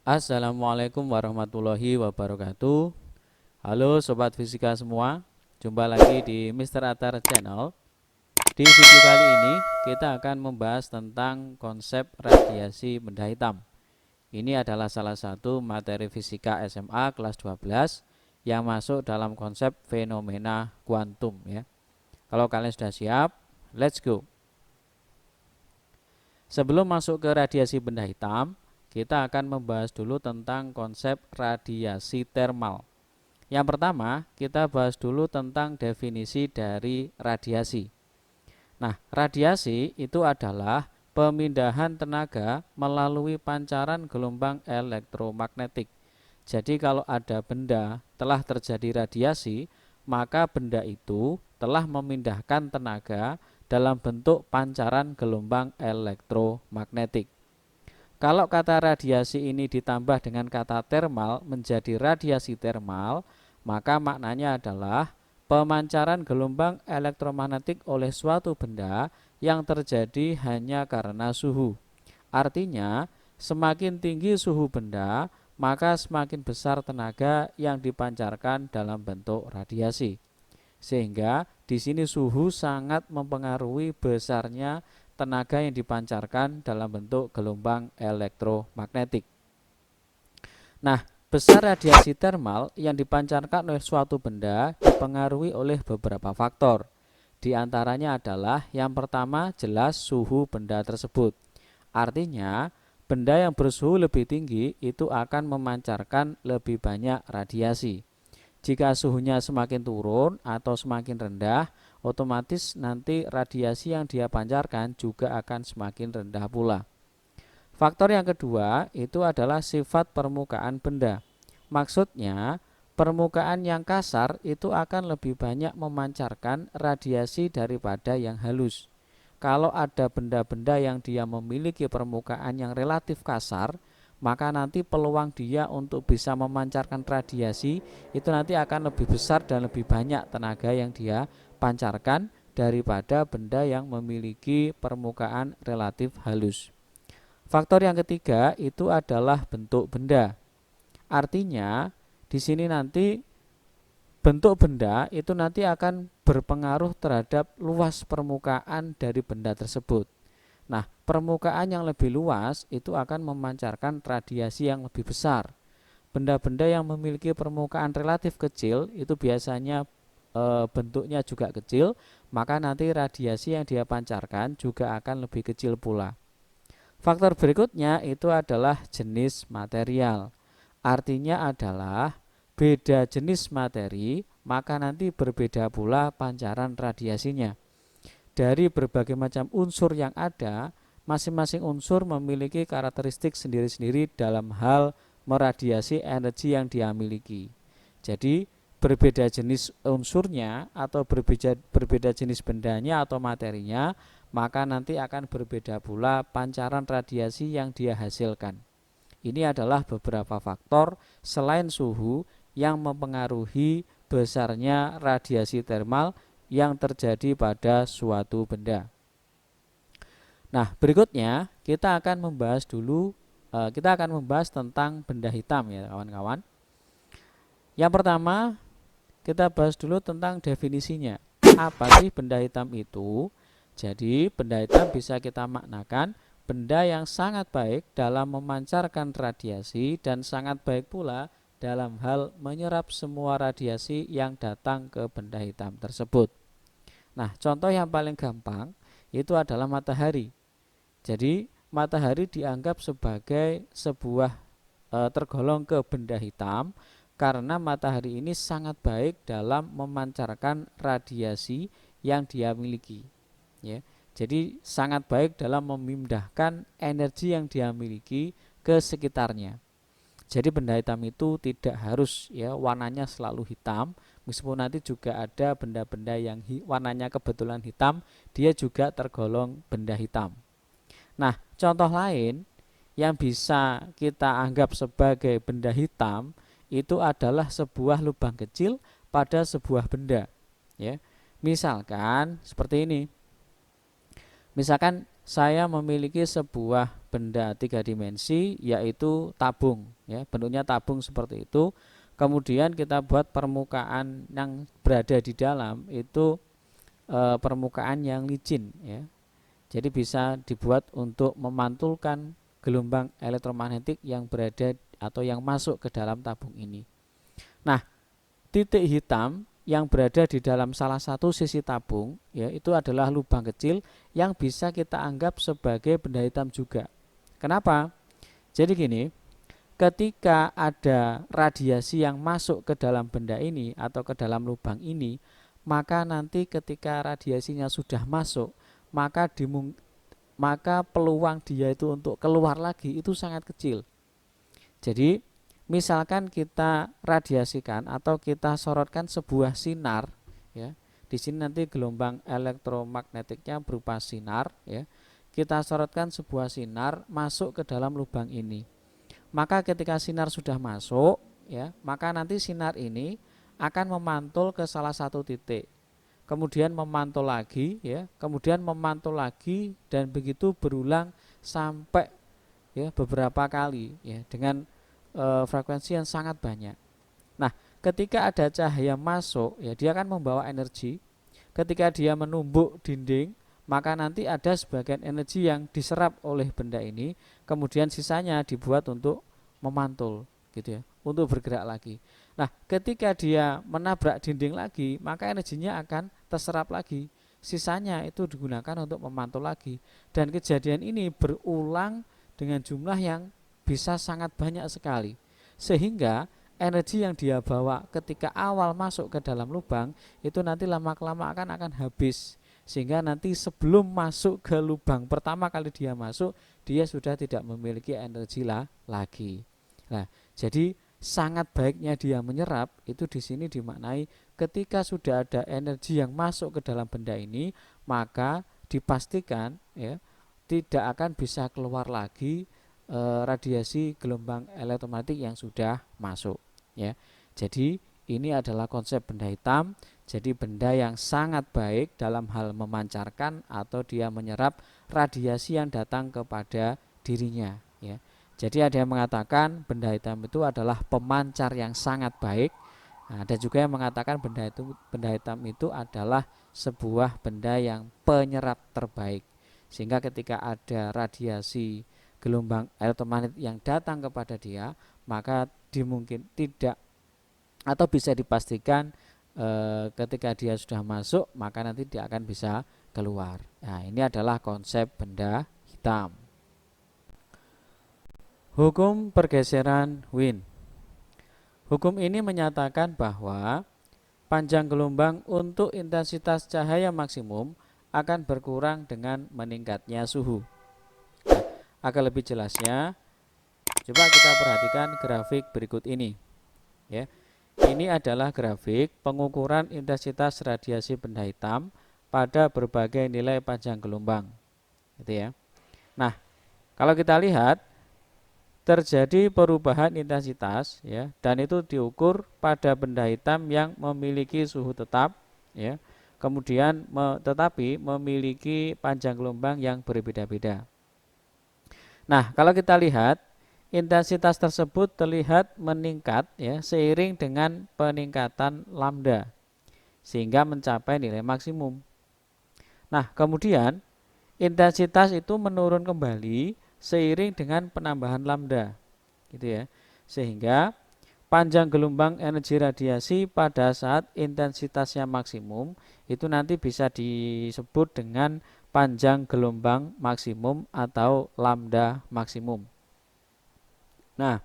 Assalamualaikum warahmatullahi wabarakatuh. Halo Sobat Fisika semua, jumpa lagi di Mr. Atar Channel. Di video kali ini kita akan membahas tentang konsep radiasi benda hitam. Ini adalah salah satu materi fisika SMA kelas 12 yang masuk dalam konsep fenomena kuantum ya. Kalau kalian sudah siap, let's go. Sebelum masuk ke radiasi benda hitam, kita akan membahas dulu tentang konsep radiasi termal. Yang pertama, kita bahas dulu tentang definisi dari radiasi. Nah, radiasi itu adalah pemindahan tenaga melalui pancaran gelombang elektromagnetik. Jadi kalau ada benda telah terjadi radiasi, maka benda itu telah memindahkan tenaga dalam bentuk pancaran gelombang elektromagnetik. Kalau kata radiasi ini ditambah dengan kata termal menjadi radiasi termal, maka maknanya adalah pemancaran gelombang elektromagnetik oleh suatu benda yang terjadi hanya karena suhu. Artinya, semakin tinggi suhu benda, maka semakin besar tenaga yang dipancarkan dalam bentuk radiasi. Sehingga di sini suhu sangat mempengaruhi besarnya tenaga yang dipancarkan dalam bentuk gelombang elektromagnetik. Nah, besar radiasi termal yang dipancarkan oleh suatu benda dipengaruhi oleh beberapa faktor. Di antaranya adalah yang pertama jelas suhu benda tersebut. Artinya, benda yang bersuhu lebih tinggi itu akan memancarkan lebih banyak radiasi. Jika suhunya semakin turun atau semakin rendah, otomatis nanti radiasi yang dia pancarkan juga akan semakin rendah pula. Faktor yang kedua itu adalah sifat permukaan benda. Maksudnya, permukaan yang kasar itu akan lebih banyak memancarkan radiasi daripada yang halus. Kalau ada benda-benda yang dia memiliki permukaan yang relatif kasar, maka nanti peluang dia untuk bisa memancarkan radiasi itu nanti akan lebih besar dan lebih banyak tenaga yang dia pancarkan daripada benda yang memiliki permukaan relatif halus. Faktor yang ketiga itu adalah bentuk benda. Artinya di sini nanti bentuk benda itu nanti akan berpengaruh terhadap luas permukaan dari benda tersebut. Nah, permukaan yang lebih luas itu akan memancarkan radiasi yang lebih besar. Benda-benda yang memiliki permukaan relatif kecil itu biasanya bentuknya juga kecil, maka nanti radiasi yang dia pancarkan juga akan lebih kecil pula. Faktor berikutnya itu adalah jenis material. Artinya adalah beda jenis materi, maka nanti berbeda pula pancaran radiasinya. Dari berbagai macam unsur yang ada, masing-masing unsur memiliki karakteristik sendiri-sendiri dalam hal meradiasi energi yang dia miliki. Jadi berbeda jenis unsurnya atau berbeda jenis bendanya atau materinya, maka nanti akan berbeda pula pancaran radiasi yang dia hasilkan. Ini adalah beberapa faktor selain suhu yang mempengaruhi besarnya radiasi termal yang terjadi pada suatu benda. Nah, berikutnya kita akan membahas tentang benda hitam ya kawan-kawan. Yang pertama, kita bahas dulu tentang definisinya. Apa sih benda hitam itu? Jadi, benda hitam bisa kita maknakan benda yang sangat baik dalam memancarkan radiasi dan sangat baik pula dalam hal menyerap semua radiasi yang datang ke benda hitam tersebut. Nah, contoh yang paling gampang itu adalah matahari. Jadi, matahari dianggap sebagai sebuah tergolong ke benda hitam karena matahari ini sangat baik dalam memancarkan radiasi yang dia miliki. Ya, jadi sangat baik dalam memindahkan energi yang dia miliki ke sekitarnya. Jadi benda hitam itu tidak harus ya warnanya selalu hitam, meskipun nanti juga ada benda-benda yang warnanya kebetulan hitam, dia juga tergolong benda hitam. Nah, contoh lain yang bisa kita anggap sebagai benda hitam itu adalah sebuah lubang kecil pada sebuah benda. Ya, misalkan seperti ini. Misalkan saya memiliki sebuah benda 3 dimensi yaitu tabung, ya, bentuknya tabung seperti itu. Kemudian kita buat permukaan yang berada di dalam itu permukaan yang licin, ya. Jadi bisa dibuat untuk memantulkan gelombang elektromagnetik yang berada atau yang masuk ke dalam tabung ini. Nah, titik hitam yang berada di dalam salah satu sisi tabung, ya, itu adalah lubang kecil yang bisa kita anggap sebagai benda hitam juga. Kenapa? Jadi gini, ketika ada radiasi yang masuk ke dalam benda ini atau ke dalam lubang ini, maka nanti ketika radiasinya sudah masuk, maka peluang dia itu untuk keluar lagi itu sangat kecil. Jadi misalkan kita radiasikan atau kita sorotkan sebuah sinar, ya, di sini nanti gelombang elektromagnetiknya berupa sinar, ya, kita sorotkan sebuah sinar masuk ke dalam lubang ini. Maka ketika sinar sudah masuk, ya, maka nanti sinar ini akan memantul ke salah satu titik, kemudian memantul lagi, ya, kemudian memantul lagi, dan begitu berulang sampai, ya, beberapa kali, ya, dengan frekuensi yang sangat banyak. Nah, ketika ada cahaya masuk, ya, dia akan membawa energi. Ketika dia menumbuk dinding, maka nanti ada sebagian energi yang diserap oleh benda ini, kemudian sisanya dibuat untuk memantul, gitu ya, untuk bergerak lagi. Nah, ketika dia menabrak dinding lagi, maka energinya akan terserap lagi, sisanya itu digunakan untuk memantul lagi. Dan kejadian ini berulang dengan jumlah yang bisa sangat banyak sekali, sehingga energi yang dia bawa ketika awal masuk ke dalam lubang itu nanti lama-kelamaan akan habis, sehingga nanti sebelum masuk ke lubang pertama kali dia masuk, dia sudah tidak memiliki energi lagi. Nah, jadi sangat baiknya dia menyerap itu di sini dimaknai ketika sudah ada energi yang masuk ke dalam benda ini, maka dipastikan, ya, tidak akan bisa keluar lagi radiasi gelombang elektromagnetik yang sudah masuk, ya. Jadi ini adalah konsep benda hitam. Jadi benda yang sangat baik dalam hal memancarkan atau dia menyerap radiasi yang datang kepada dirinya, ya. Jadi ada yang mengatakan benda hitam itu adalah pemancar yang sangat baik. Nah, ada juga yang mengatakan benda hitam itu adalah sebuah benda yang penyerap terbaik. Sehingga ketika ada radiasi gelombang elektromagnetik yang datang kepada dia, maka dimungkin tidak atau bisa dipastikan ketika dia sudah masuk, maka nanti dia akan bisa keluar. Nah, ini adalah konsep benda hitam. Hukum pergeseran Wien. Hukum ini menyatakan bahwa panjang gelombang untuk intensitas cahaya maksimum akan berkurang dengan meningkatnya suhu. Agar lebih jelasnya, coba kita perhatikan grafik berikut ini, ya. Ini adalah grafik pengukuran intensitas radiasi benda hitam pada berbagai nilai panjang gelombang, gitu ya. Nah, kalau kita lihat terjadi perubahan intensitas, ya, dan itu diukur pada benda hitam yang memiliki suhu tetap, ya, kemudian tetapi memiliki panjang gelombang yang berbeda-beda. Nah, kalau kita lihat intensitas tersebut terlihat meningkat, ya, seiring dengan peningkatan lambda sehingga mencapai nilai maksimum. Nah, kemudian intensitas itu menurun kembali seiring dengan penambahan lambda, gitu ya. Sehingga panjang gelombang energi radiasi pada saat intensitasnya maksimum itu nanti bisa disebut dengan panjang gelombang maksimum atau lambda maksimum. Nah,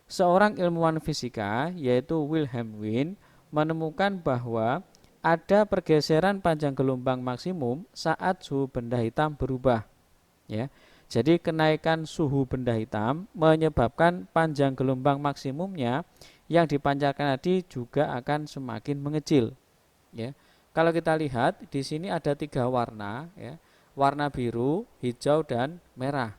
seorang ilmuwan fisika yaitu Wilhelm Wien menemukan bahwa ada pergeseran panjang gelombang maksimum saat suhu benda hitam berubah, ya. Jadi kenaikan suhu benda hitam menyebabkan panjang gelombang maksimumnya yang dipancarkan tadi juga akan semakin mengecil, ya. Kalau kita lihat di sini ada 3 warna, ya. Warna biru, hijau, dan merah.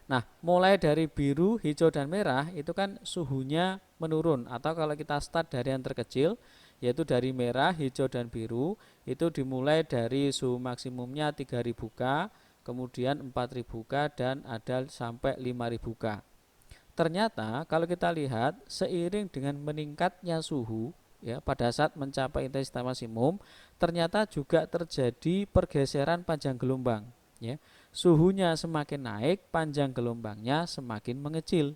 Nah, mulai dari biru, hijau, dan merah itu kan suhunya menurun, atau kalau kita start dari yang terkecil yaitu dari merah, hijau, dan biru, itu dimulai dari suhu maksimumnya 3000 K, kemudian 4000 K, dan ada sampai 5000 K. Ternyata kalau kita lihat seiring dengan meningkatnya suhu ya pada saat mencapai intensitas maksimum, ternyata juga terjadi pergeseran panjang gelombang ya. Suhunya semakin naik, panjang gelombangnya semakin mengecil.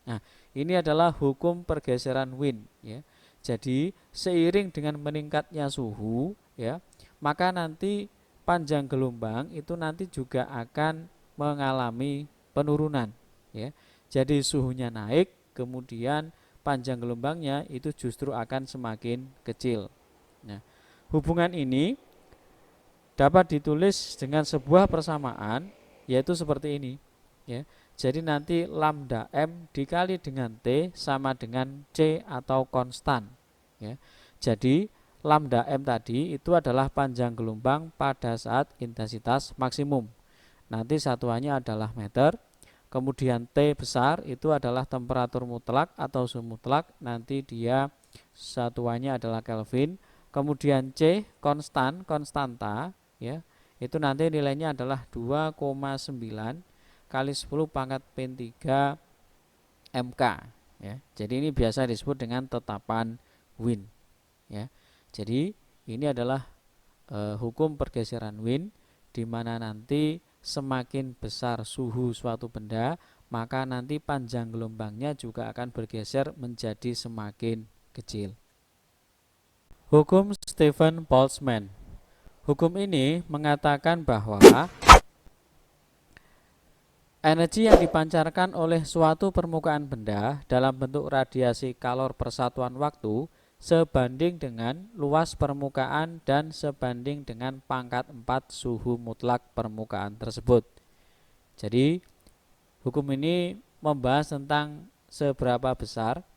Nah, ini adalah hukum pergeseran Wind ya. Jadi, seiring dengan meningkatnya suhu ya, maka nanti panjang gelombang itu nanti juga akan mengalami penurunan ya. Jadi suhunya naik, kemudian panjang gelombangnya itu justru akan semakin kecil. Nah, hubungan ini dapat ditulis dengan sebuah persamaan, yaitu seperti ini ya. Jadi nanti lambda M dikali dengan T sama dengan C atau konstan ya. Jadi lambda M tadi itu adalah panjang gelombang pada saat intensitas maksimum. Nanti satuannya adalah meter. Kemudian T besar itu adalah temperatur mutlak atau suhu mutlak, nanti dia satuannya adalah Kelvin. Kemudian C konstanta ya, itu nanti nilainya adalah 2,9 kali 10 pangkat Pin 3 MK ya. Jadi ini biasa disebut dengan tetapan Wind ya. Jadi ini adalah hukum pergeseran Wind, di mana nanti semakin besar suhu suatu benda, maka nanti panjang gelombangnya juga akan bergeser menjadi semakin kecil. Hukum Stephen Boltzmann. Hukum ini mengatakan bahwa energi yang dipancarkan oleh suatu permukaan benda dalam bentuk radiasi kalor persatuan waktu sebanding dengan luas permukaan dan sebanding dengan pangkat 4 suhu mutlak permukaan tersebut. Jadi hukum ini membahas tentang seberapa besar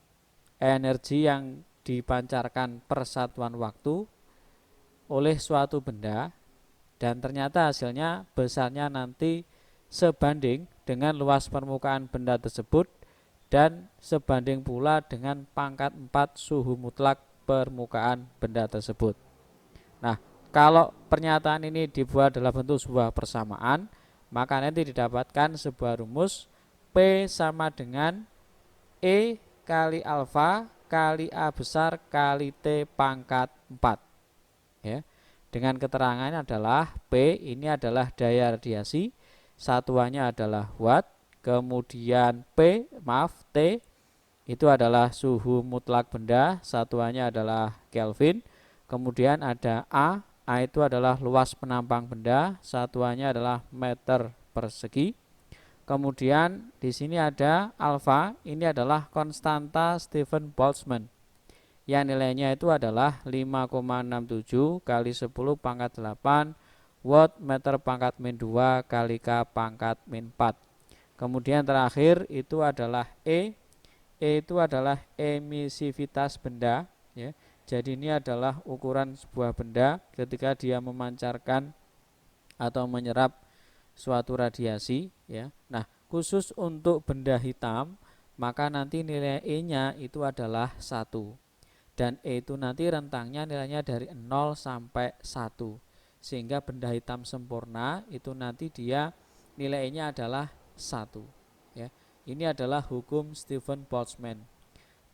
energi yang dipancarkan persatuan waktu oleh suatu benda, dan ternyata hasilnya besarnya nanti sebanding dengan luas permukaan benda tersebut dan sebanding pula dengan pangkat 4 suhu mutlak permukaan benda tersebut. Nah, kalau pernyataan ini dibuat dalam bentuk sebuah persamaan, maka nanti didapatkan sebuah rumus P sama dengan E kali alfa kali A besar kali T pangkat 4 ya. Dengan keterangannya adalah P ini adalah daya radiasi, satuannya adalah watt, kemudian T itu adalah suhu mutlak benda, satuannya adalah Kelvin. Kemudian ada A itu adalah luas penampang benda, satuannya adalah meter persegi. Kemudian di sini ada alfa, ini adalah konstanta Stephen Boltzmann, yang nilainya itu adalah 5,67 kali 10 pangkat 8 watt meter pangkat min 2 kali K pangkat min 4. Kemudian terakhir itu adalah E itu adalah emisivitas benda ya. Jadi ini adalah ukuran sebuah benda ketika dia memancarkan atau menyerap suatu radiasi ya. Nah, khusus untuk benda hitam maka nanti nilai E-nya itu adalah 1. Dan E itu nanti rentangnya nilainya dari 0 sampai 1. Sehingga benda hitam sempurna itu nanti dia nilainya adalah 1 ya. Ini adalah hukum Stephen Boltzmann.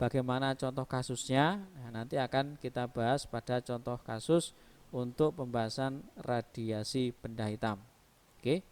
Bagaimana contoh kasusnya? Nah, nanti akan kita bahas pada contoh kasus untuk pembahasan radiasi benda hitam. Oke.